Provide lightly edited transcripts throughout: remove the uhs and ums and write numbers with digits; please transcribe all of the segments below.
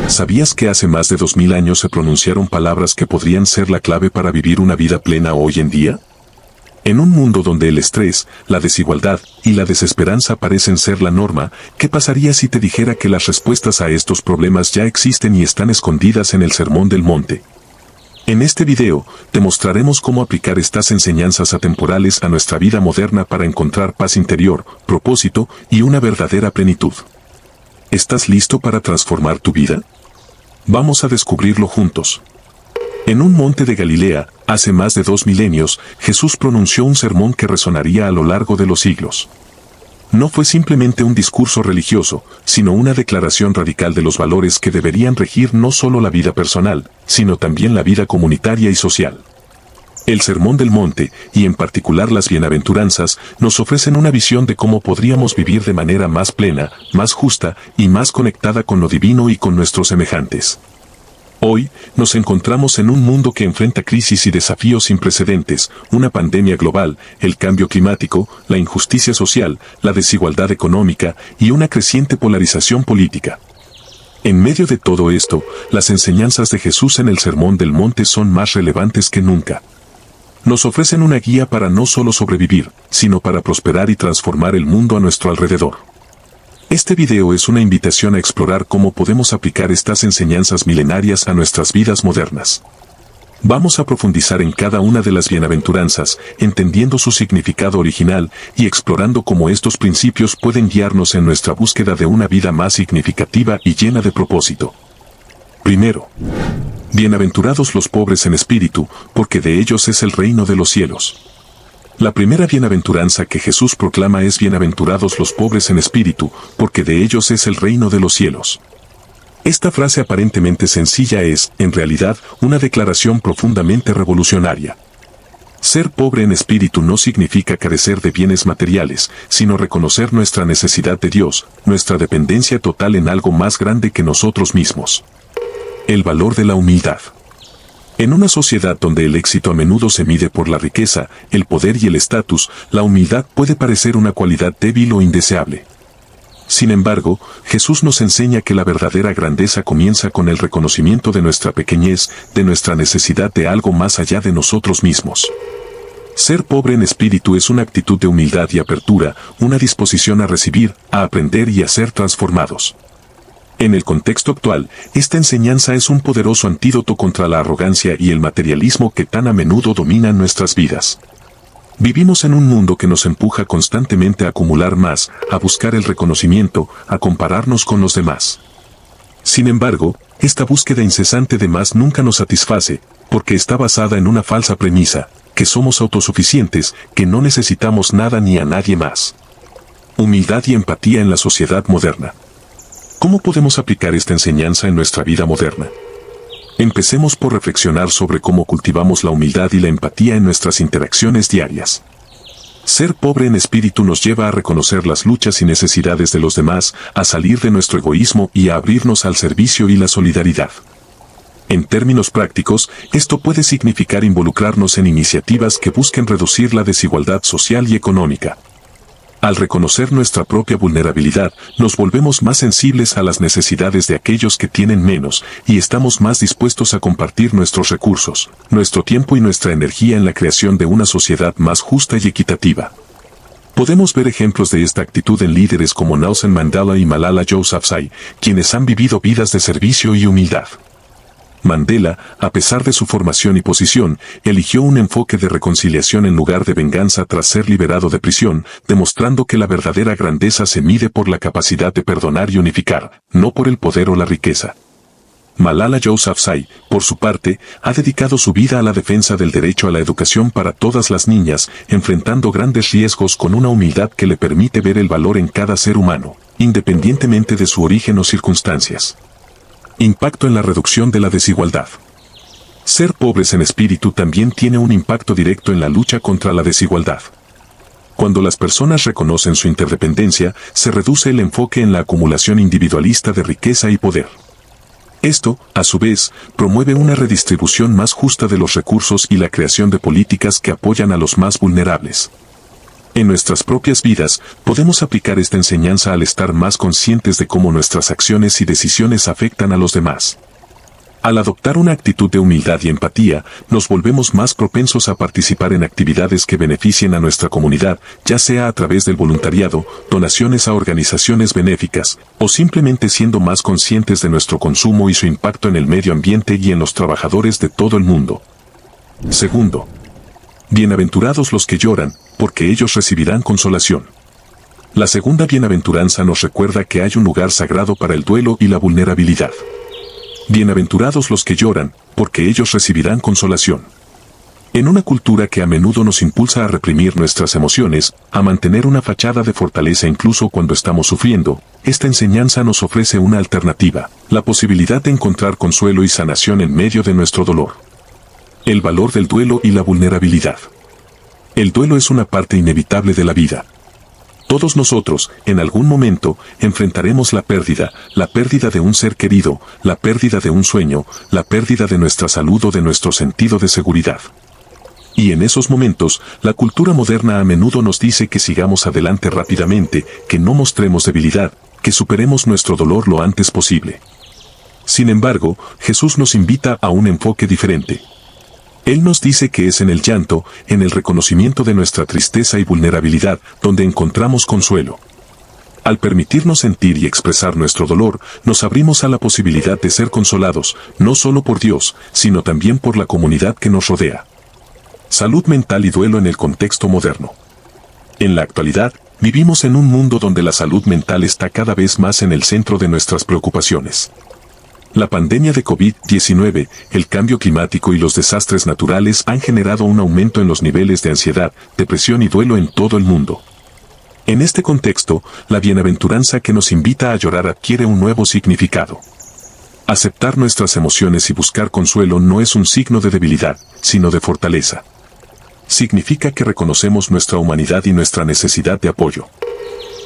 ¿Sabías que hace más de 2000 años se pronunciaron palabras que podrían ser la clave para vivir una vida plena hoy en día? En un mundo donde el estrés, la desigualdad y la desesperanza parecen ser la norma, ¿qué pasaría si te dijera que las respuestas a estos problemas ya existen y están escondidas en el Sermón del Monte? En este video, te mostraremos cómo aplicar estas enseñanzas atemporales a nuestra vida moderna para encontrar paz interior, propósito y una verdadera plenitud. ¿Estás listo para transformar tu vida? Vamos a descubrirlo juntos. En un monte de Galilea, hace más de 2 milenios, Jesús pronunció un sermón que resonaría a lo largo de los siglos. No fue simplemente un discurso religioso, sino una declaración radical de los valores que deberían regir no solo la vida personal, sino también la vida comunitaria y social. El Sermón del Monte, y en particular las bienaventuranzas, nos ofrecen una visión de cómo podríamos vivir de manera más plena, más justa y más conectada con lo divino y con nuestros semejantes. Hoy, nos encontramos en un mundo que enfrenta crisis y desafíos sin precedentes, una pandemia global, el cambio climático, la injusticia social, la desigualdad económica y una creciente polarización política. En medio de todo esto, las enseñanzas de Jesús en el Sermón del Monte son más relevantes que nunca. Nos ofrecen una guía para no solo sobrevivir, sino para prosperar y transformar el mundo a nuestro alrededor. Este video es una invitación a explorar cómo podemos aplicar estas enseñanzas milenarias a nuestras vidas modernas. Vamos a profundizar en cada una de las bienaventuranzas, entendiendo su significado original y explorando cómo estos principios pueden guiarnos en nuestra búsqueda de una vida más significativa y llena de propósito. Primero, bienaventurados los pobres en espíritu, porque de ellos es el reino de los cielos. La primera bienaventuranza que Jesús proclama es bienaventurados los pobres en espíritu, porque de ellos es el reino de los cielos. Esta frase aparentemente sencilla es, en realidad, una declaración profundamente revolucionaria. Ser pobre en espíritu no significa carecer de bienes materiales, sino reconocer nuestra necesidad de Dios, nuestra dependencia total en algo más grande que nosotros mismos. El valor de la humildad. En una sociedad donde el éxito a menudo se mide por la riqueza, el poder y el estatus, la humildad puede parecer una cualidad débil o indeseable. Sin embargo, Jesús nos enseña que la verdadera grandeza comienza con el reconocimiento de nuestra pequeñez, de nuestra necesidad de algo más allá de nosotros mismos. Ser pobre en espíritu es una actitud de humildad y apertura, una disposición a recibir, a aprender y a ser transformados. En el contexto actual, esta enseñanza es un poderoso antídoto contra la arrogancia y el materialismo que tan a menudo dominan nuestras vidas. Vivimos en un mundo que nos empuja constantemente a acumular más, a buscar el reconocimiento, a compararnos con los demás. Sin embargo, esta búsqueda incesante de más nunca nos satisface, porque está basada en una falsa premisa, que somos autosuficientes, que no necesitamos nada ni a nadie más. Humildad y empatía en la sociedad moderna. ¿Cómo podemos aplicar esta enseñanza en nuestra vida moderna? Empecemos por reflexionar sobre cómo cultivamos la humildad y la empatía en nuestras interacciones diarias. Ser pobre en espíritu nos lleva a reconocer las luchas y necesidades de los demás, a salir de nuestro egoísmo y a abrirnos al servicio y la solidaridad. En términos prácticos, esto puede significar involucrarnos en iniciativas que busquen reducir la desigualdad social y económica. Al reconocer nuestra propia vulnerabilidad, nos volvemos más sensibles a las necesidades de aquellos que tienen menos, y estamos más dispuestos a compartir nuestros recursos, nuestro tiempo y nuestra energía en la creación de una sociedad más justa y equitativa. Podemos ver ejemplos de esta actitud en líderes como Nelson Mandela y Malala Yousafzai, quienes han vivido vidas de servicio y humildad. Mandela, a pesar de su formación y posición, eligió un enfoque de reconciliación en lugar de venganza tras ser liberado de prisión, demostrando que la verdadera grandeza se mide por la capacidad de perdonar y unificar, no por el poder o la riqueza. Malala Yousafzai, por su parte, ha dedicado su vida a la defensa del derecho a la educación para todas las niñas, enfrentando grandes riesgos con una humildad que le permite ver el valor en cada ser humano, independientemente de su origen o circunstancias. Impacto en la reducción de la desigualdad. Ser pobres en espíritu también tiene un impacto directo en la lucha contra la desigualdad. Cuando las personas reconocen su interdependencia, se reduce el enfoque en la acumulación individualista de riqueza y poder. Esto, a su vez, promueve una redistribución más justa de los recursos y la creación de políticas que apoyan a los más vulnerables. En nuestras propias vidas, podemos aplicar esta enseñanza al estar más conscientes de cómo nuestras acciones y decisiones afectan a los demás. Al adoptar una actitud de humildad y empatía, nos volvemos más propensos a participar en actividades que beneficien a nuestra comunidad, ya sea a través del voluntariado, donaciones a organizaciones benéficas, o simplemente siendo más conscientes de nuestro consumo y su impacto en el medio ambiente y en los trabajadores de todo el mundo. Segundo, bienaventurados los que lloran, porque ellos recibirán consolación. La segunda bienaventuranza nos recuerda que hay un lugar sagrado para el duelo y la vulnerabilidad. Bienaventurados los que lloran, porque ellos recibirán consolación. En una cultura que a menudo nos impulsa a reprimir nuestras emociones, a mantener una fachada de fortaleza incluso cuando estamos sufriendo, esta enseñanza nos ofrece una alternativa, la posibilidad de encontrar consuelo y sanación en medio de nuestro dolor. El valor del duelo y la vulnerabilidad. El duelo es una parte inevitable de la vida. Todos nosotros, en algún momento, enfrentaremos la pérdida de un ser querido, la pérdida de un sueño, la pérdida de nuestra salud o de nuestro sentido de seguridad. Y en esos momentos, la cultura moderna a menudo nos dice que sigamos adelante rápidamente, que no mostremos debilidad, que superemos nuestro dolor lo antes posible. Sin embargo, Jesús nos invita a un enfoque diferente. Él nos dice que es en el llanto, en el reconocimiento de nuestra tristeza y vulnerabilidad, donde encontramos consuelo. Al permitirnos sentir y expresar nuestro dolor, nos abrimos a la posibilidad de ser consolados, no solo por Dios, sino también por la comunidad que nos rodea. Salud mental y duelo en el contexto moderno. En la actualidad, vivimos en un mundo donde la salud mental está cada vez más en el centro de nuestras preocupaciones. La pandemia de COVID-19, el cambio climático y los desastres naturales han generado un aumento en los niveles de ansiedad, depresión y duelo en todo el mundo. En este contexto, la bienaventuranza que nos invita a llorar adquiere un nuevo significado. Aceptar nuestras emociones y buscar consuelo no es un signo de debilidad, sino de fortaleza. Significa que reconocemos nuestra humanidad y nuestra necesidad de apoyo.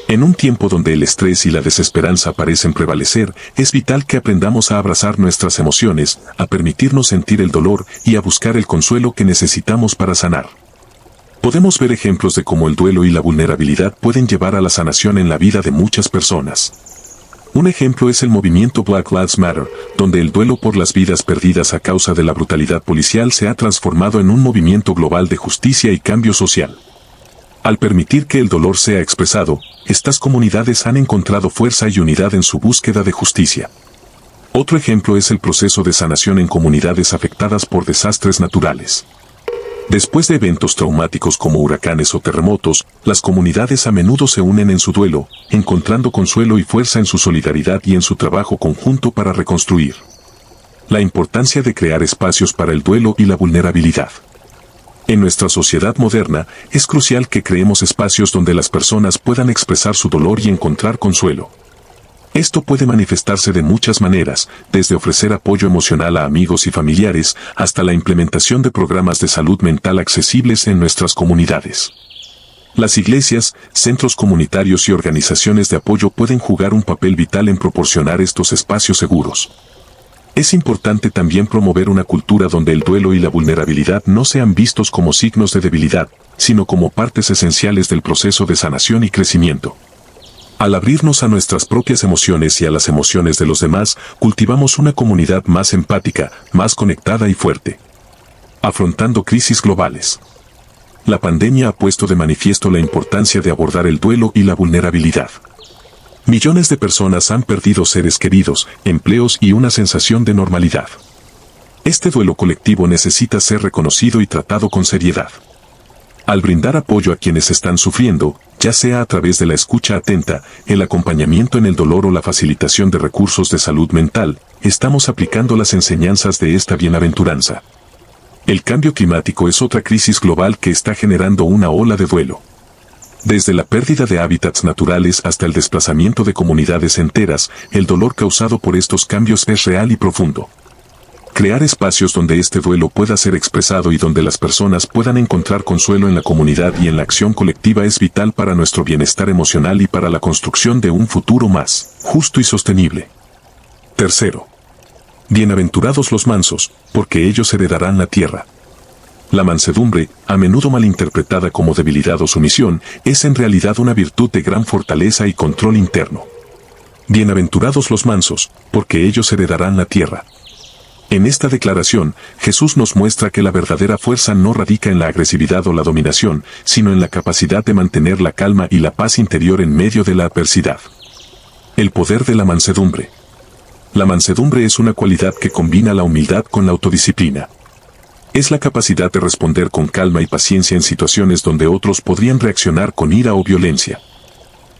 En un tiempo donde el estrés y la desesperanza parecen prevalecer, es vital que aprendamos a abrazar nuestras emociones, a permitirnos sentir el dolor y a buscar el consuelo que necesitamos para sanar. Podemos ver ejemplos de cómo el duelo y la vulnerabilidad pueden llevar a la sanación en la vida de muchas personas. Un ejemplo es el movimiento Black Lives Matter, donde el duelo por las vidas perdidas a causa de la brutalidad policial se ha transformado en un movimiento global de justicia y cambio social. Al permitir que el dolor sea expresado, estas comunidades han encontrado fuerza y unidad en su búsqueda de justicia. Otro ejemplo es el proceso de sanación en comunidades afectadas por desastres naturales. Después de eventos traumáticos como huracanes o terremotos, las comunidades a menudo se unen en su duelo, encontrando consuelo y fuerza en su solidaridad y en su trabajo conjunto para reconstruir. La importancia de crear espacios para el duelo y la vulnerabilidad. En nuestra sociedad moderna, es crucial que creemos espacios donde las personas puedan expresar su dolor y encontrar consuelo. Esto puede manifestarse de muchas maneras, desde ofrecer apoyo emocional a amigos y familiares, hasta la implementación de programas de salud mental accesibles en nuestras comunidades. Las iglesias, centros comunitarios y organizaciones de apoyo pueden jugar un papel vital en proporcionar estos espacios seguros. Es importante también promover una cultura donde el duelo y la vulnerabilidad no sean vistos como signos de debilidad, sino como partes esenciales del proceso de sanación y crecimiento. Al abrirnos a nuestras propias emociones y a las emociones de los demás, cultivamos una comunidad más empática, más conectada y fuerte. Afrontando crisis globales. La pandemia ha puesto de manifiesto la importancia de abordar el duelo y la vulnerabilidad. Millones de personas han perdido seres queridos, empleos y una sensación de normalidad. Este duelo colectivo necesita ser reconocido y tratado con seriedad. Al brindar apoyo a quienes están sufriendo, ya sea a través de la escucha atenta, el acompañamiento en el dolor o la facilitación de recursos de salud mental, estamos aplicando las enseñanzas de esta bienaventuranza. El cambio climático es otra crisis global que está generando una ola de duelo. Desde la pérdida de hábitats naturales hasta el desplazamiento de comunidades enteras, el dolor causado por estos cambios es real y profundo. Crear espacios donde este duelo pueda ser expresado y donde las personas puedan encontrar consuelo en la comunidad y en la acción colectiva es vital para nuestro bienestar emocional y para la construcción de un futuro más justo y sostenible. Tercero. Bienaventurados los mansos, porque ellos heredarán la tierra. La mansedumbre, a menudo malinterpretada como debilidad o sumisión, es en realidad una virtud de gran fortaleza y control interno. Bienaventurados los mansos, porque ellos heredarán la tierra. En esta declaración, Jesús nos muestra que la verdadera fuerza no radica en la agresividad o la dominación, sino en la capacidad de mantener la calma y la paz interior en medio de la adversidad. El poder de la mansedumbre. La mansedumbre es una cualidad que combina la humildad con la autodisciplina. Es la capacidad de responder con calma y paciencia en situaciones donde otros podrían reaccionar con ira o violencia.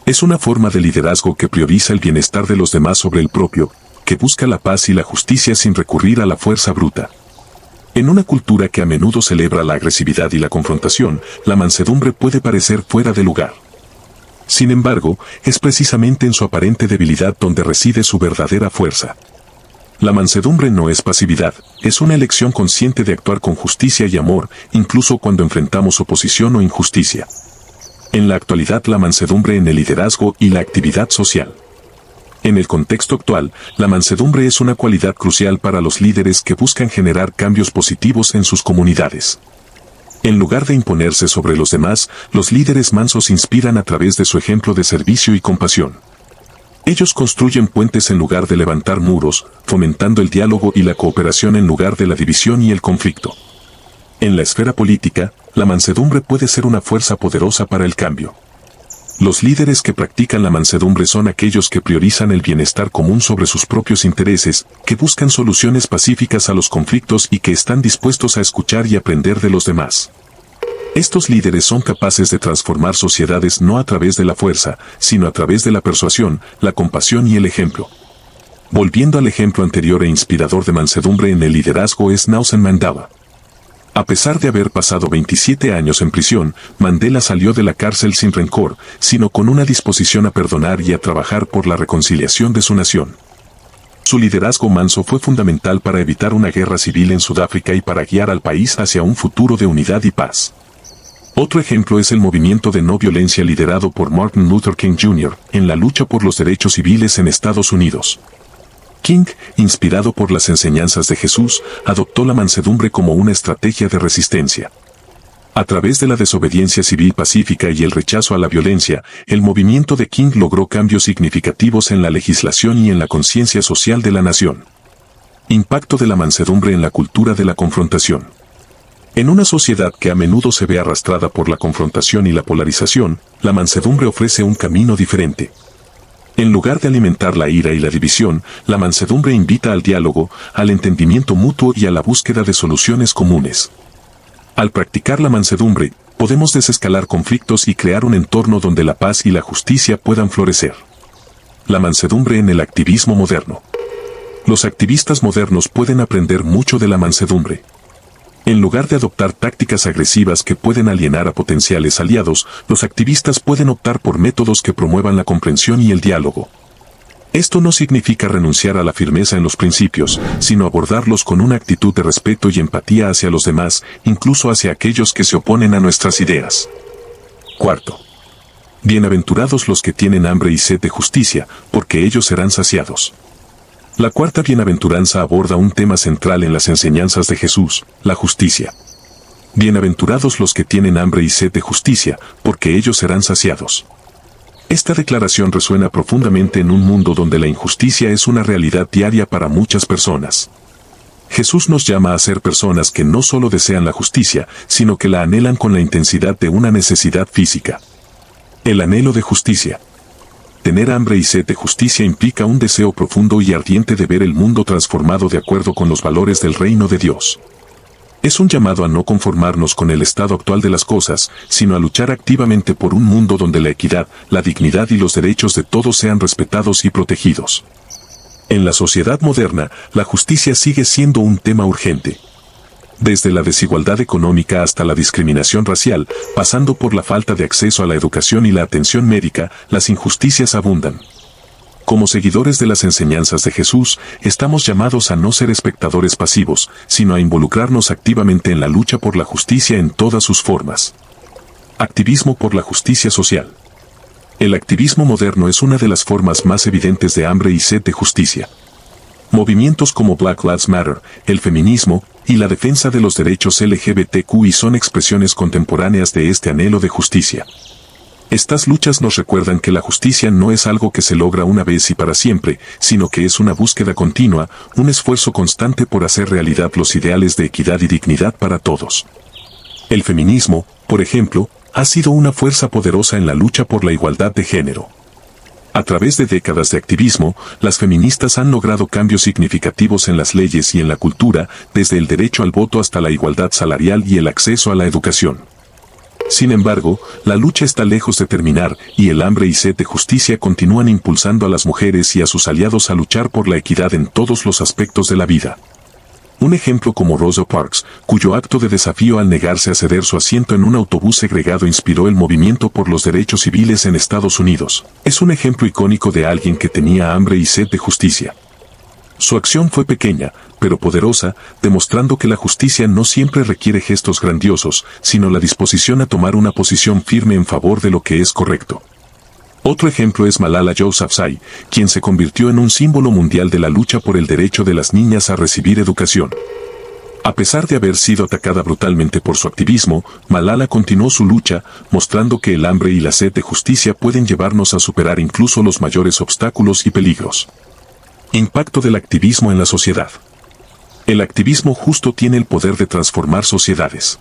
Es una forma de liderazgo que prioriza el bienestar de los demás sobre el propio, que busca la paz y la justicia sin recurrir a la fuerza bruta. En una cultura que a menudo celebra la agresividad y la confrontación, la mansedumbre puede parecer fuera de lugar. Sin embargo, es precisamente en su aparente debilidad donde reside su verdadera fuerza. La mansedumbre no es pasividad, es una elección consciente de actuar con justicia y amor, incluso cuando enfrentamos oposición o injusticia. En la actualidad, la mansedumbre en el liderazgo y la actividad social. En el contexto actual, la mansedumbre es una cualidad crucial para los líderes que buscan generar cambios positivos en sus comunidades. En lugar de imponerse sobre los demás, los líderes mansos inspiran a través de su ejemplo de servicio y compasión. Ellos construyen puentes en lugar de levantar muros, fomentando el diálogo y la cooperación en lugar de la división y el conflicto. En la esfera política, la mansedumbre puede ser una fuerza poderosa para el cambio. Los líderes que practican la mansedumbre son aquellos que priorizan el bienestar común sobre sus propios intereses, que buscan soluciones pacíficas a los conflictos y que están dispuestos a escuchar y aprender de los demás. Estos líderes son capaces de transformar sociedades no a través de la fuerza, sino a través de la persuasión, la compasión y el ejemplo. Volviendo al ejemplo anterior e inspirador de mansedumbre en el liderazgo es Nelson Mandela. A pesar de haber pasado 27 años en prisión, Mandela salió de la cárcel sin rencor, sino con una disposición a perdonar y a trabajar por la reconciliación de su nación. Su liderazgo manso fue fundamental para evitar una guerra civil en Sudáfrica y para guiar al país hacia un futuro de unidad y paz. Otro ejemplo es el movimiento de no violencia liderado por Martin Luther King Jr. en la lucha por los derechos civiles en Estados Unidos. King, inspirado por las enseñanzas de Jesús, adoptó la mansedumbre como una estrategia de resistencia. A través de la desobediencia civil pacífica y el rechazo a la violencia, el movimiento de King logró cambios significativos en la legislación y en la conciencia social de la nación. Impacto de la mansedumbre en la cultura de la confrontación. En una sociedad que a menudo se ve arrastrada por la confrontación y la polarización, la mansedumbre ofrece un camino diferente. En lugar de alimentar la ira y la división, la mansedumbre invita al diálogo, al entendimiento mutuo y a la búsqueda de soluciones comunes. Al practicar la mansedumbre, podemos desescalar conflictos y crear un entorno donde la paz y la justicia puedan florecer. La mansedumbre en el activismo moderno. Los activistas modernos pueden aprender mucho de la mansedumbre. En lugar de adoptar tácticas agresivas que pueden alienar a potenciales aliados, los activistas pueden optar por métodos que promuevan la comprensión y el diálogo. Esto no significa renunciar a la firmeza en los principios, sino abordarlos con una actitud de respeto y empatía hacia los demás, incluso hacia aquellos que se oponen a nuestras ideas. Cuarto. Bienaventurados los que tienen hambre y sed de justicia, porque ellos serán saciados. La cuarta bienaventuranza aborda un tema central en las enseñanzas de Jesús, la justicia. Bienaventurados los que tienen hambre y sed de justicia, porque ellos serán saciados. Esta declaración resuena profundamente en un mundo donde la injusticia es una realidad diaria para muchas personas. Jesús nos llama a ser personas que no solo desean la justicia, sino que la anhelan con la intensidad de una necesidad física. El anhelo de justicia. Tener hambre y sed de justicia implica un deseo profundo y ardiente de ver el mundo transformado de acuerdo con los valores del reino de Dios. Es un llamado a no conformarnos con el estado actual de las cosas, sino a luchar activamente por un mundo donde la equidad, la dignidad y los derechos de todos sean respetados y protegidos. En la sociedad moderna, la justicia sigue siendo un tema urgente. Desde la desigualdad económica hasta la discriminación racial, pasando por la falta de acceso a la educación y la atención médica, las injusticias abundan. Como seguidores de las enseñanzas de Jesús, estamos llamados a no ser espectadores pasivos, sino a involucrarnos activamente en la lucha por la justicia en todas sus formas. Activismo por la justicia social. El activismo moderno es una de las formas más evidentes de hambre y sed de justicia. Movimientos como Black Lives Matter, el feminismo, y la defensa de los derechos LGBTQI son expresiones contemporáneas de este anhelo de justicia. Estas luchas nos recuerdan que la justicia no es algo que se logra una vez y para siempre, sino que es una búsqueda continua, un esfuerzo constante por hacer realidad los ideales de equidad y dignidad para todos. El feminismo, por ejemplo, ha sido una fuerza poderosa en la lucha por la igualdad de género. A través de décadas de activismo, las feministas han logrado cambios significativos en las leyes y en la cultura, desde el derecho al voto hasta la igualdad salarial y el acceso a la educación. Sin embargo, la lucha está lejos de terminar, y el hambre y sed de justicia continúan impulsando a las mujeres y a sus aliados a luchar por la equidad en todos los aspectos de la vida. Un ejemplo como Rosa Parks, cuyo acto de desafío al negarse a ceder su asiento en un autobús segregado inspiró el movimiento por los derechos civiles en Estados Unidos, es un ejemplo icónico de alguien que tenía hambre y sed de justicia. Su acción fue pequeña, pero poderosa, demostrando que la justicia no siempre requiere gestos grandiosos, sino la disposición a tomar una posición firme en favor de lo que es correcto. Otro ejemplo es Malala Yousafzai, quien se convirtió en un símbolo mundial de la lucha por el derecho de las niñas a recibir educación. A pesar de haber sido atacada brutalmente por su activismo, Malala continuó su lucha, mostrando que el hambre y la sed de justicia pueden llevarnos a superar incluso los mayores obstáculos y peligros. Impacto del activismo en la sociedad. El activismo justo tiene el poder de transformar sociedades.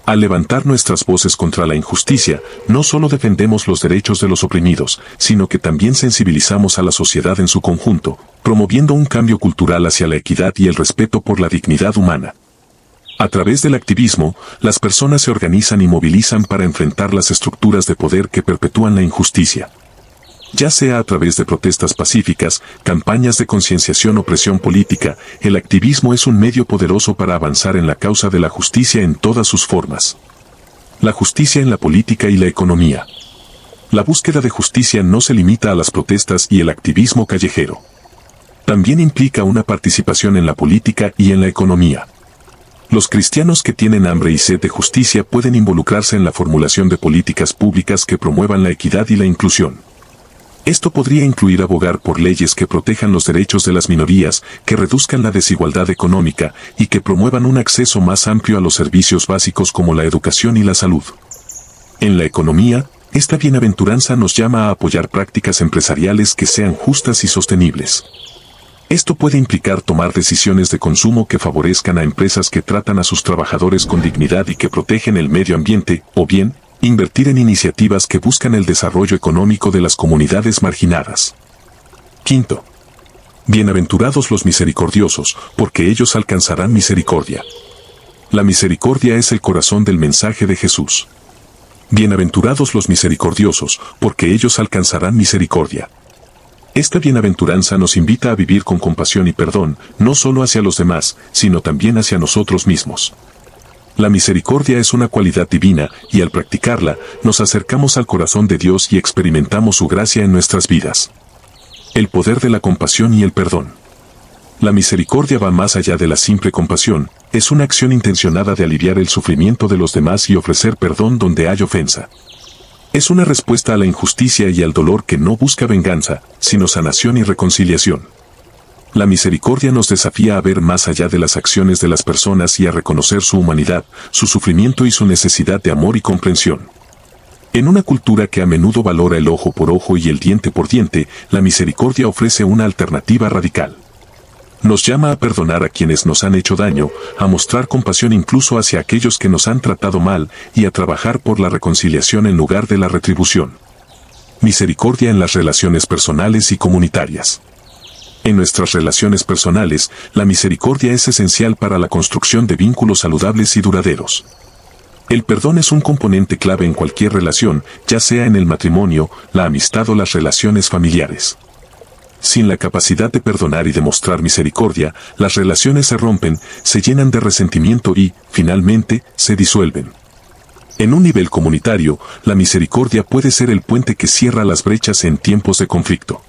Al levantar nuestras voces contra la injusticia, no solo defendemos los derechos de los oprimidos, sino que también sensibilizamos a la sociedad en su conjunto, promoviendo un cambio cultural hacia la equidad y el respeto por la dignidad humana. A través del activismo, las personas se organizan y movilizan para enfrentar las estructuras de poder que perpetúan la injusticia. Ya sea a través de protestas pacíficas, campañas de concienciación o presión política, el activismo es un medio poderoso para avanzar en la causa de la justicia en todas sus formas. La justicia en la política y la economía. La búsqueda de justicia no se limita a las protestas y el activismo callejero. También implica una participación en la política y en la economía. Los cristianos que tienen hambre y sed de justicia pueden involucrarse en la formulación de políticas públicas que promuevan la equidad y la inclusión. Esto podría incluir abogar por leyes que protejan los derechos de las minorías, que reduzcan la desigualdad económica y que promuevan un acceso más amplio a los servicios básicos como la educación y la salud. En la economía, esta bienaventuranza nos llama a apoyar prácticas empresariales que sean justas y sostenibles. Esto puede implicar tomar decisiones de consumo que favorezcan a empresas que tratan a sus trabajadores con dignidad y que protegen el medio ambiente, o bien, invertir en iniciativas que buscan el desarrollo económico de las comunidades marginadas. Quinto. Bienaventurados los misericordiosos, porque ellos alcanzarán misericordia. La misericordia es el corazón del mensaje de Jesús. Bienaventurados los misericordiosos, porque ellos alcanzarán misericordia. Esta bienaventuranza nos invita a vivir con compasión y perdón, no solo hacia los demás, sino también hacia nosotros mismos. La misericordia es una cualidad divina, y al practicarla, nos acercamos al corazón de Dios y experimentamos su gracia en nuestras vidas. El poder de la compasión y el perdón. La misericordia va más allá de la simple compasión, es una acción intencionada de aliviar el sufrimiento de los demás y ofrecer perdón donde hay ofensa. Es una respuesta a la injusticia y al dolor que no busca venganza, sino sanación y reconciliación. La misericordia nos desafía a ver más allá de las acciones de las personas y a reconocer su humanidad, su sufrimiento y su necesidad de amor y comprensión. En una cultura que a menudo valora el ojo por ojo y el diente por diente, la misericordia ofrece una alternativa radical. Nos llama a perdonar a quienes nos han hecho daño, a mostrar compasión incluso hacia aquellos que nos han tratado mal y a trabajar por la reconciliación en lugar de la retribución. Misericordia en las relaciones personales y comunitarias. En nuestras relaciones personales, la misericordia es esencial para la construcción de vínculos saludables y duraderos. El perdón es un componente clave en cualquier relación, ya sea en el matrimonio, la amistad o las relaciones familiares. Sin la capacidad de perdonar y demostrar misericordia, las relaciones se rompen, se llenan de resentimiento y, finalmente, se disuelven. En un nivel comunitario, la misericordia puede ser el puente que cierra las brechas en tiempos de conflicto.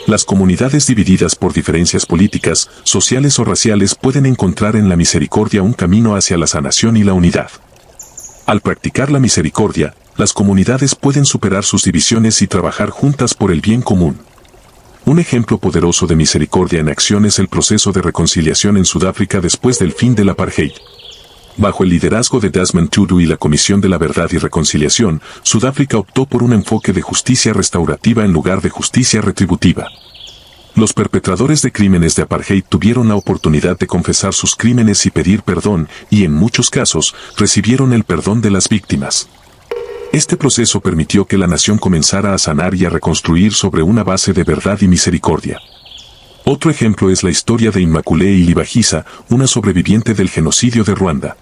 Las comunidades divididas por diferencias políticas, sociales o raciales pueden encontrar en la misericordia un camino hacia la sanación y la unidad. Al practicar la misericordia, las comunidades pueden superar sus divisiones y trabajar juntas por el bien común. Un ejemplo poderoso de misericordia en acción es el proceso de reconciliación en Sudáfrica después del fin del apartheid. Bajo el liderazgo de Desmond Tutu y la Comisión de la Verdad y Reconciliación, Sudáfrica optó por un enfoque de justicia restaurativa en lugar de justicia retributiva. Los perpetradores de crímenes de apartheid tuvieron la oportunidad de confesar sus crímenes y pedir perdón, y en muchos casos, recibieron el perdón de las víctimas. Este proceso permitió que la nación comenzara a sanar y a reconstruir sobre una base de verdad y misericordia. Otro ejemplo es la historia de Immaculée Ilibagiza, una sobreviviente del genocidio de Ruanda.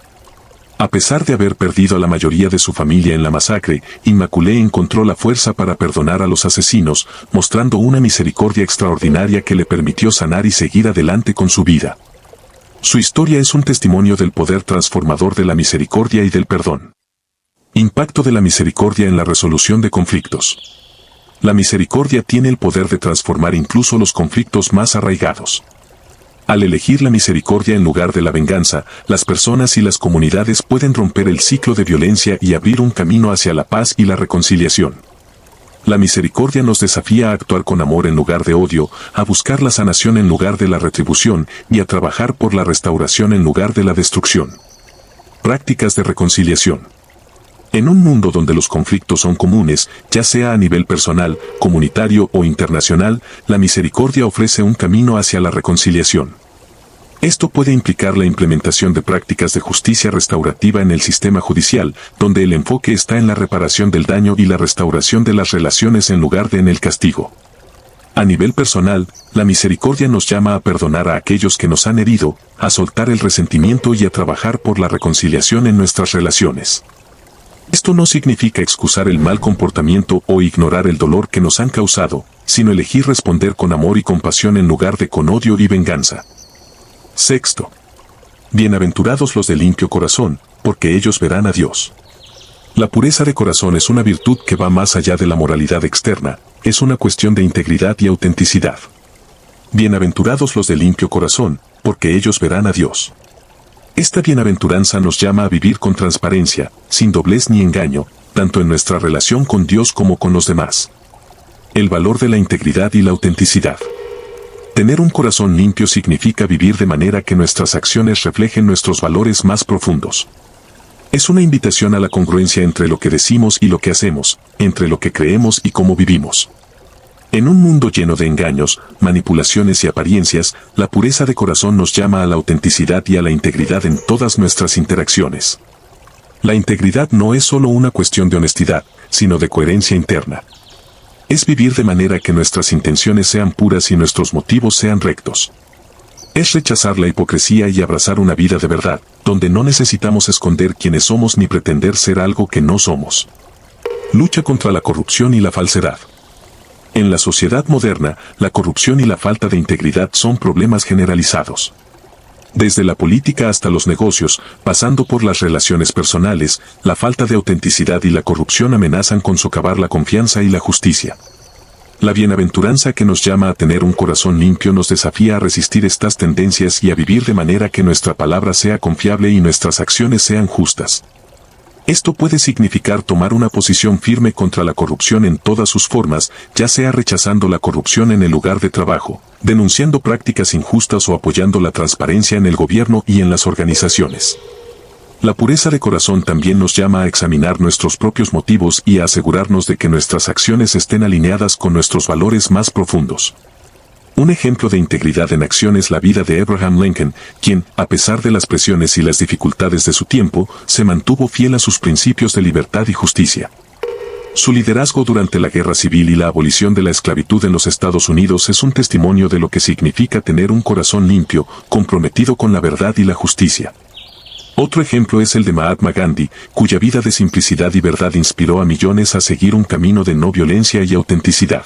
A pesar de haber perdido a la mayoría de su familia en la masacre, Immaculée encontró la fuerza para perdonar a los asesinos, mostrando una misericordia extraordinaria que le permitió sanar y seguir adelante con su vida. Su historia es un testimonio del poder transformador de la misericordia y del perdón. Impacto de la misericordia en la resolución de conflictos. La misericordia tiene el poder de transformar incluso los conflictos más arraigados. Al elegir la misericordia en lugar de la venganza, las personas y las comunidades pueden romper el ciclo de violencia y abrir un camino hacia la paz y la reconciliación. La misericordia nos desafía a actuar con amor en lugar de odio, a buscar la sanación en lugar de la retribución y a trabajar por la restauración en lugar de la destrucción. Prácticas de reconciliación. En un mundo donde los conflictos son comunes, ya sea a nivel personal, comunitario o internacional, la misericordia ofrece un camino hacia la reconciliación. Esto puede implicar la implementación de prácticas de justicia restaurativa en el sistema judicial, donde el enfoque está en la reparación del daño y la restauración de las relaciones en lugar de en el castigo. A nivel personal, la misericordia nos llama a perdonar a aquellos que nos han herido, a soltar el resentimiento y a trabajar por la reconciliación en nuestras relaciones. Esto no significa excusar el mal comportamiento o ignorar el dolor que nos han causado, sino elegir responder con amor y compasión en lugar de con odio y venganza. Sexto. Bienaventurados los de limpio corazón, porque ellos verán a Dios. La pureza de corazón es una virtud que va más allá de la moralidad externa, es una cuestión de integridad y autenticidad. Bienaventurados los de limpio corazón, porque ellos verán a Dios. Esta bienaventuranza nos llama a vivir con transparencia, sin doblez ni engaño, tanto en nuestra relación con Dios como con los demás. El valor de la integridad y la autenticidad. Tener un corazón limpio significa vivir de manera que nuestras acciones reflejen nuestros valores más profundos. Es una invitación a la congruencia entre lo que decimos y lo que hacemos, entre lo que creemos y cómo vivimos. En un mundo lleno de engaños, manipulaciones y apariencias, la pureza de corazón nos llama a la autenticidad y a la integridad en todas nuestras interacciones. La integridad no es solo una cuestión de honestidad, sino de coherencia interna. Es vivir de manera que nuestras intenciones sean puras y nuestros motivos sean rectos. Es rechazar la hipocresía y abrazar una vida de verdad, donde no necesitamos esconder quiénes somos ni pretender ser algo que no somos. Lucha contra la corrupción y la falsedad. En la sociedad moderna, la corrupción y la falta de integridad son problemas generalizados. Desde la política hasta los negocios, pasando por las relaciones personales, la falta de autenticidad y la corrupción amenazan con socavar la confianza y la justicia. La bienaventuranza que nos llama a tener un corazón limpio nos desafía a resistir estas tendencias y a vivir de manera que nuestra palabra sea confiable y nuestras acciones sean justas. Esto puede significar tomar una posición firme contra la corrupción en todas sus formas, ya sea rechazando la corrupción en el lugar de trabajo, denunciando prácticas injustas o apoyando la transparencia en el gobierno y en las organizaciones. La pureza de corazón también nos llama a examinar nuestros propios motivos y a asegurarnos de que nuestras acciones estén alineadas con nuestros valores más profundos. Un ejemplo de integridad en acción es la vida de Abraham Lincoln, quien, a pesar de las presiones y las dificultades de su tiempo, se mantuvo fiel a sus principios de libertad y justicia. Su liderazgo durante la Guerra Civil y la abolición de la esclavitud en los Estados Unidos es un testimonio de lo que significa tener un corazón limpio, comprometido con la verdad y la justicia. Otro ejemplo es el de Mahatma Gandhi, cuya vida de simplicidad y verdad inspiró a millones a seguir un camino de no violencia y autenticidad.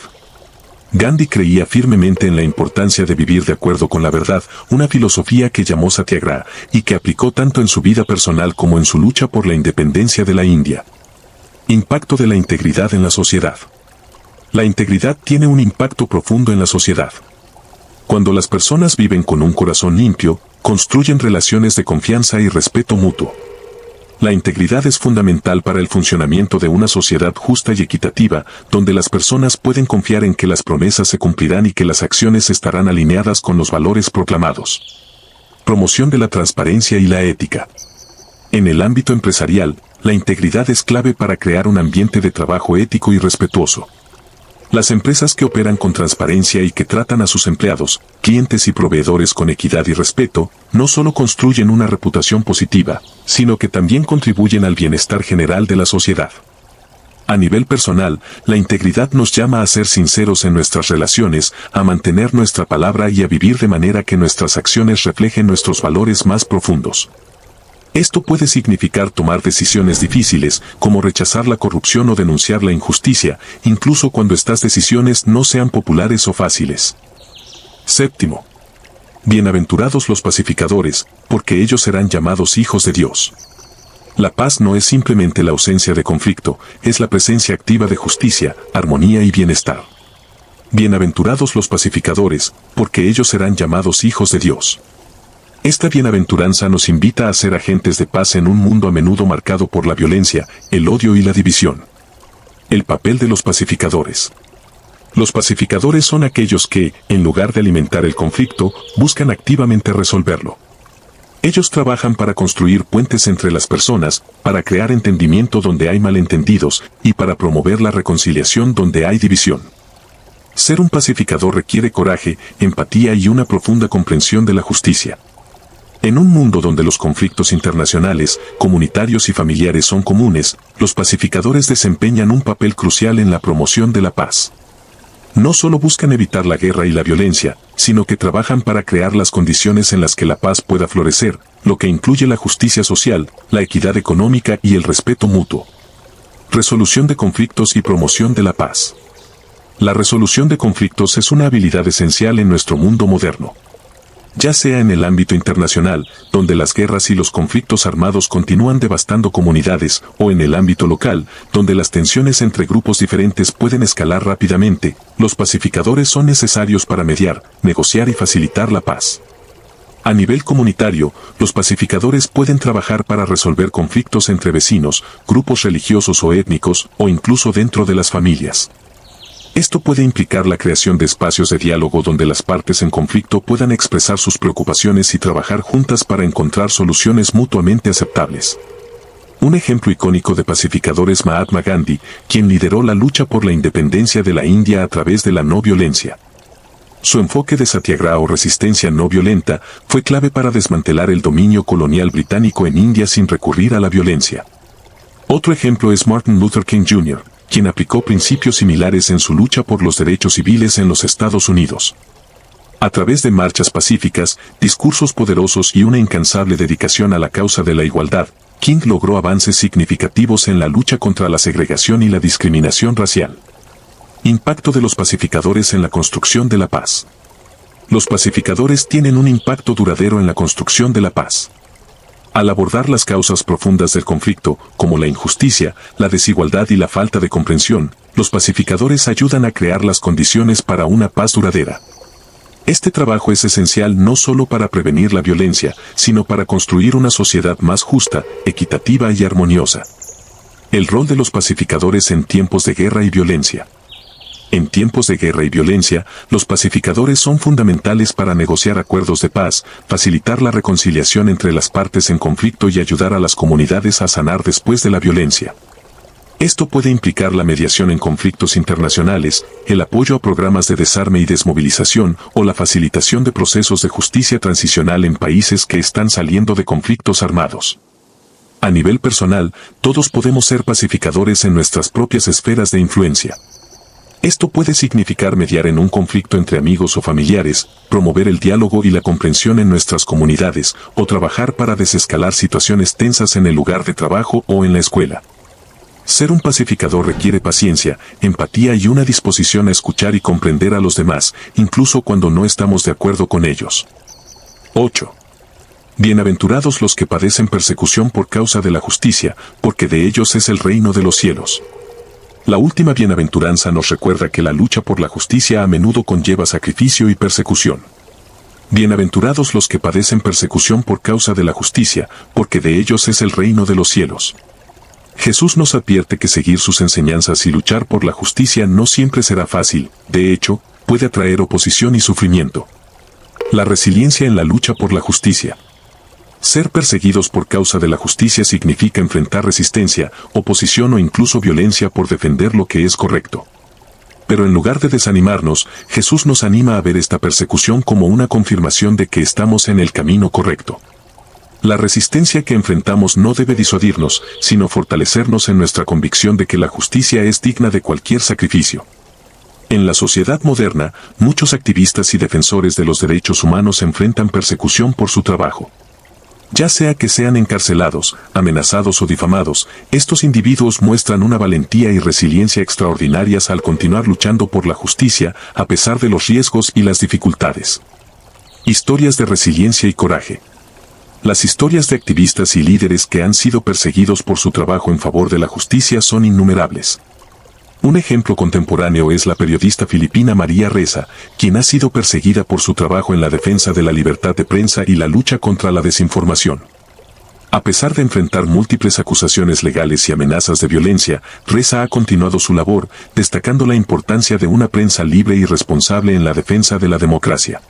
Gandhi creía firmemente en la importancia de vivir de acuerdo con la verdad, una filosofía que llamó Satyagraha, y que aplicó tanto en su vida personal como en su lucha por la independencia de la India. Impacto de la integridad en la sociedad. La integridad tiene un impacto profundo en la sociedad. Cuando las personas viven con un corazón limpio, construyen relaciones de confianza y respeto mutuo. La integridad es fundamental para el funcionamiento de una sociedad justa y equitativa, donde las personas pueden confiar en que las promesas se cumplirán y que las acciones estarán alineadas con los valores proclamados. Promoción de la transparencia y la ética. En el ámbito empresarial, la integridad es clave para crear un ambiente de trabajo ético y respetuoso. Las empresas que operan con transparencia y que tratan a sus empleados, clientes y proveedores con equidad y respeto, no solo construyen una reputación positiva, sino que también contribuyen al bienestar general de la sociedad. A nivel personal, la integridad nos llama a ser sinceros en nuestras relaciones, a mantener nuestra palabra y a vivir de manera que nuestras acciones reflejen nuestros valores más profundos. Esto puede significar tomar decisiones difíciles, como rechazar la corrupción o denunciar la injusticia, incluso cuando estas decisiones no sean populares o fáciles. Séptimo. Bienaventurados los pacificadores, porque ellos serán llamados hijos de Dios. La paz no es simplemente la ausencia de conflicto, es la presencia activa de justicia, armonía y bienestar. Bienaventurados los pacificadores, porque ellos serán llamados hijos de Dios. Esta bienaventuranza nos invita a ser agentes de paz en un mundo a menudo marcado por la violencia, el odio y la división. El papel de los pacificadores. Los pacificadores son aquellos que, en lugar de alimentar el conflicto, buscan activamente resolverlo. Ellos trabajan para construir puentes entre las personas, para crear entendimiento donde hay malentendidos, y para promover la reconciliación donde hay división. Ser un pacificador requiere coraje, empatía y una profunda comprensión de la justicia. En un mundo donde los conflictos internacionales, comunitarios y familiares son comunes, los pacificadores desempeñan un papel crucial en la promoción de la paz. No solo buscan evitar la guerra y la violencia, sino que trabajan para crear las condiciones en las que la paz pueda florecer, lo que incluye la justicia social, la equidad económica y el respeto mutuo. Resolución de conflictos y promoción de la paz. La resolución de conflictos es una habilidad esencial en nuestro mundo moderno. Ya sea en el ámbito internacional, donde las guerras y los conflictos armados continúan devastando comunidades, o en el ámbito local, donde las tensiones entre grupos diferentes pueden escalar rápidamente, los pacificadores son necesarios para mediar, negociar y facilitar la paz. A nivel comunitario, los pacificadores pueden trabajar para resolver conflictos entre vecinos, grupos religiosos o étnicos, o incluso dentro de las familias. Esto puede implicar la creación de espacios de diálogo donde las partes en conflicto puedan expresar sus preocupaciones y trabajar juntas para encontrar soluciones mutuamente aceptables. Un ejemplo icónico de pacificador es Mahatma Gandhi, quien lideró la lucha por la independencia de la India a través de la no violencia. Su enfoque de satyagraha o resistencia no violenta fue clave para desmantelar el dominio colonial británico en India sin recurrir a la violencia. Otro ejemplo es Martin Luther King Jr., quien aplicó principios similares en su lucha por los derechos civiles en los Estados Unidos. A través de marchas pacíficas, discursos poderosos y una incansable dedicación a la causa de la igualdad, King logró avances significativos en la lucha contra la segregación y la discriminación racial. Impacto de los pacificadores en la construcción de la paz. Los pacificadores tienen un impacto duradero en la construcción de la paz. Al abordar las causas profundas del conflicto, como la injusticia, la desigualdad y la falta de comprensión, los pacificadores ayudan a crear las condiciones para una paz duradera. Este trabajo es esencial no solo para prevenir la violencia, sino para construir una sociedad más justa, equitativa y armoniosa. El rol de los pacificadores en tiempos de guerra y violencia. En tiempos de guerra y violencia, los pacificadores son fundamentales para negociar acuerdos de paz, facilitar la reconciliación entre las partes en conflicto y ayudar a las comunidades a sanar después de la violencia. Esto puede implicar la mediación en conflictos internacionales, el apoyo a programas de desarme y desmovilización, o la facilitación de procesos de justicia transicional en países que están saliendo de conflictos armados. A nivel personal, todos podemos ser pacificadores en nuestras propias esferas de influencia. Esto puede significar mediar en un conflicto entre amigos o familiares, promover el diálogo y la comprensión en nuestras comunidades, o trabajar para desescalar situaciones tensas en el lugar de trabajo o en la escuela. Ser un pacificador requiere paciencia, empatía y una disposición a escuchar y comprender a los demás, incluso cuando no estamos de acuerdo con ellos. 8. Bienaventurados los que padecen persecución por causa de la justicia, porque de ellos es el reino de los cielos. La última bienaventuranza nos recuerda que la lucha por la justicia a menudo conlleva sacrificio y persecución. Bienaventurados los que padecen persecución por causa de la justicia, porque de ellos es el reino de los cielos. Jesús nos advierte que seguir sus enseñanzas y luchar por la justicia no siempre será fácil, de hecho, puede atraer oposición y sufrimiento. La resiliencia en la lucha por la justicia. Ser perseguidos por causa de la justicia significa enfrentar resistencia, oposición o incluso violencia por defender lo que es correcto. Pero en lugar de desanimarnos, Jesús nos anima a ver esta persecución como una confirmación de que estamos en el camino correcto. La resistencia que enfrentamos no debe disuadirnos, sino fortalecernos en nuestra convicción de que la justicia es digna de cualquier sacrificio. En la sociedad moderna, muchos activistas y defensores de los derechos humanos enfrentan persecución por su trabajo. Ya sea que sean encarcelados, amenazados o difamados, estos individuos muestran una valentía y resiliencia extraordinarias al continuar luchando por la justicia, a pesar de los riesgos y las dificultades. Historias de resiliencia y coraje. Las historias de activistas y líderes que han sido perseguidos por su trabajo en favor de la justicia son innumerables. Un ejemplo contemporáneo es la periodista filipina María Ressa, quien ha sido perseguida por su trabajo en la defensa de la libertad de prensa y la lucha contra la desinformación. A pesar de enfrentar múltiples acusaciones legales y amenazas de violencia, Ressa ha continuado su labor, destacando la importancia de una prensa libre y responsable en la defensa de la democracia.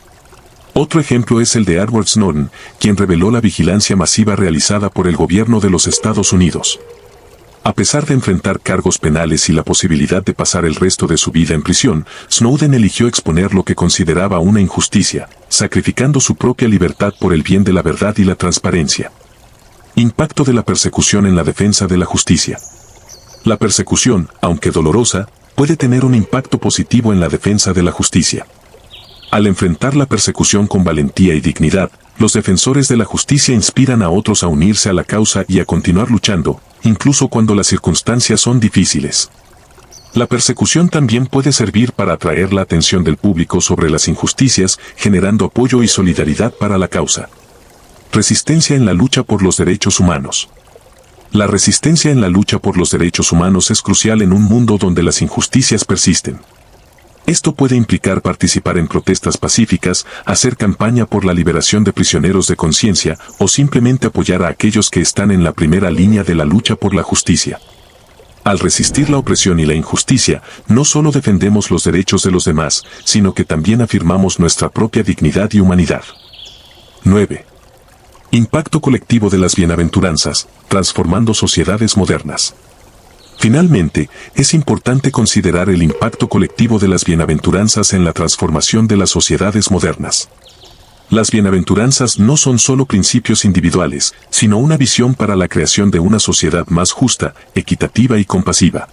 Otro ejemplo es el de Edward Snowden, quien reveló la vigilancia masiva realizada por el gobierno de los Estados Unidos. A pesar de enfrentar cargos penales y la posibilidad de pasar el resto de su vida en prisión, Snowden eligió exponer lo que consideraba una injusticia, sacrificando su propia libertad por el bien de la verdad y la transparencia. Impacto de la persecución en la defensa de la justicia. La persecución, aunque dolorosa, puede tener un impacto positivo en la defensa de la justicia. Al enfrentar la persecución con valentía y dignidad, los defensores de la justicia inspiran a otros a unirse a la causa y a continuar luchando, incluso cuando las circunstancias son difíciles. La persecución también puede servir para atraer la atención del público sobre las injusticias, generando apoyo y solidaridad para la causa. Resistencia en la lucha por los derechos humanos. La resistencia en la lucha por los derechos humanos es crucial en un mundo donde las injusticias persisten. Esto puede implicar participar en protestas pacíficas, hacer campaña por la liberación de prisioneros de conciencia o simplemente apoyar a aquellos que están en la primera línea de la lucha por la justicia. Al resistir la opresión y la injusticia, no solo defendemos los derechos de los demás, sino que también afirmamos nuestra propia dignidad y humanidad. 9. Impacto colectivo de las bienaventuranzas, transformando sociedades modernas. Finalmente, es importante considerar el impacto colectivo de las bienaventuranzas en la transformación de las sociedades modernas. Las bienaventuranzas no son solo principios individuales, sino una visión para la creación de una sociedad más justa, equitativa y compasiva.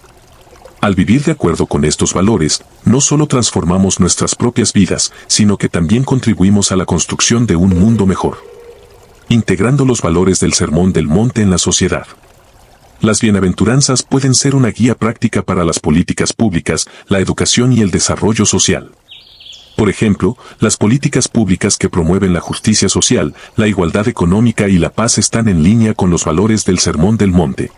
Al vivir de acuerdo con estos valores, no solo transformamos nuestras propias vidas, sino que también contribuimos a la construcción de un mundo mejor. Integrando los valores del Sermón del Monte en la sociedad. Las bienaventuranzas pueden ser una guía práctica para las políticas públicas, la educación y el desarrollo social. Por ejemplo, las políticas públicas que promueven la justicia social, la igualdad económica y la paz están en línea con los valores del Sermón del Monte.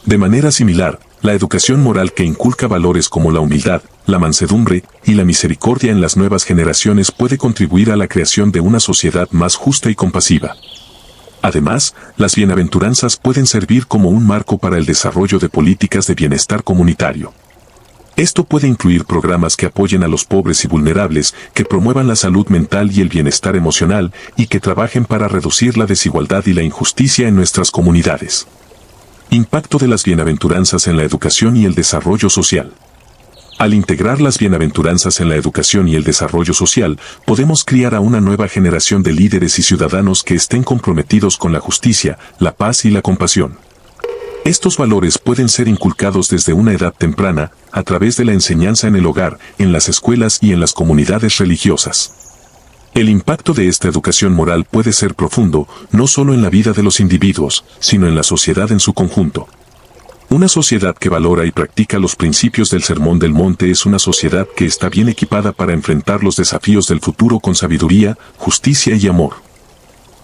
De manera similar, la educación moral que inculca valores como la humildad, la mansedumbre y la misericordia en las nuevas generaciones puede contribuir a la creación de una sociedad más justa y compasiva. Además, las bienaventuranzas pueden servir como un marco para el desarrollo de políticas de bienestar comunitario. Esto puede incluir programas que apoyen a los pobres y vulnerables, que promuevan la salud mental y el bienestar emocional, y que trabajen para reducir la desigualdad y la injusticia en nuestras comunidades. Impacto de las bienaventuranzas en la educación y el desarrollo social. Al integrar las bienaventuranzas en la educación y el desarrollo social, podemos criar a una nueva generación de líderes y ciudadanos que estén comprometidos con la justicia, la paz y la compasión. Estos valores pueden ser inculcados desde una edad temprana, a través de la enseñanza en el hogar, en las escuelas y en las comunidades religiosas. El impacto de esta educación moral puede ser profundo, no solo en la vida de los individuos, sino en la sociedad en su conjunto. Una sociedad que valora y practica los principios del Sermón del Monte es una sociedad que está bien equipada para enfrentar los desafíos del futuro con sabiduría, justicia y amor.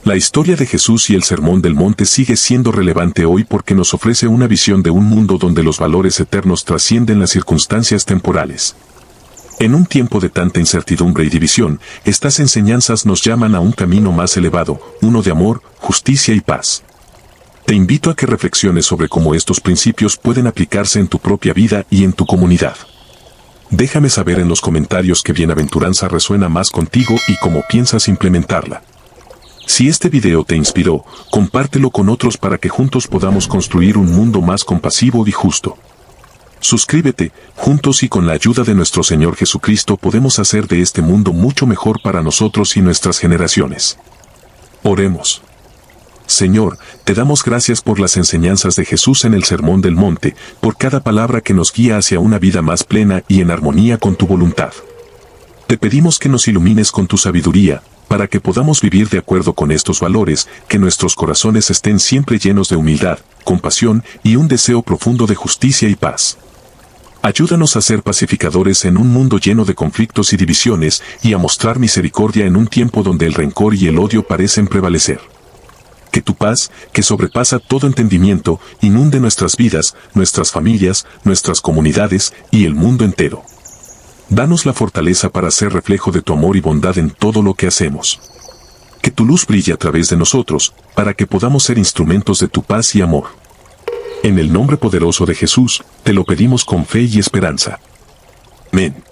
La historia de Jesús y el Sermón del Monte sigue siendo relevante hoy porque nos ofrece una visión de un mundo donde los valores eternos trascienden las circunstancias temporales. En un tiempo de tanta incertidumbre y división, estas enseñanzas nos llaman a un camino más elevado, uno de amor, justicia y paz. Te invito a que reflexiones sobre cómo estos principios pueden aplicarse en tu propia vida y en tu comunidad. Déjame saber en los comentarios qué bienaventuranza resuena más contigo y cómo piensas implementarla. Si este video te inspiró, compártelo con otros para que juntos podamos construir un mundo más compasivo y justo. Suscríbete, juntos y con la ayuda de nuestro Señor Jesucristo podemos hacer de este mundo mucho mejor para nosotros y nuestras generaciones. Oremos. Señor, te damos gracias por las enseñanzas de Jesús en el Sermón del Monte, por cada palabra que nos guía hacia una vida más plena y en armonía con tu voluntad. Te pedimos que nos ilumines con tu sabiduría, para que podamos vivir de acuerdo con estos valores, que nuestros corazones estén siempre llenos de humildad, compasión y un deseo profundo de justicia y paz. Ayúdanos a ser pacificadores en un mundo lleno de conflictos y divisiones, y a mostrar misericordia en un tiempo donde el rencor y el odio parecen prevalecer. Que tu paz, que sobrepasa todo entendimiento, inunde nuestras vidas, nuestras familias, nuestras comunidades y el mundo entero. Danos la fortaleza para ser reflejo de tu amor y bondad en todo lo que hacemos. Que tu luz brille a través de nosotros, para que podamos ser instrumentos de tu paz y amor. En el nombre poderoso de Jesús, te lo pedimos con fe y esperanza. Amén.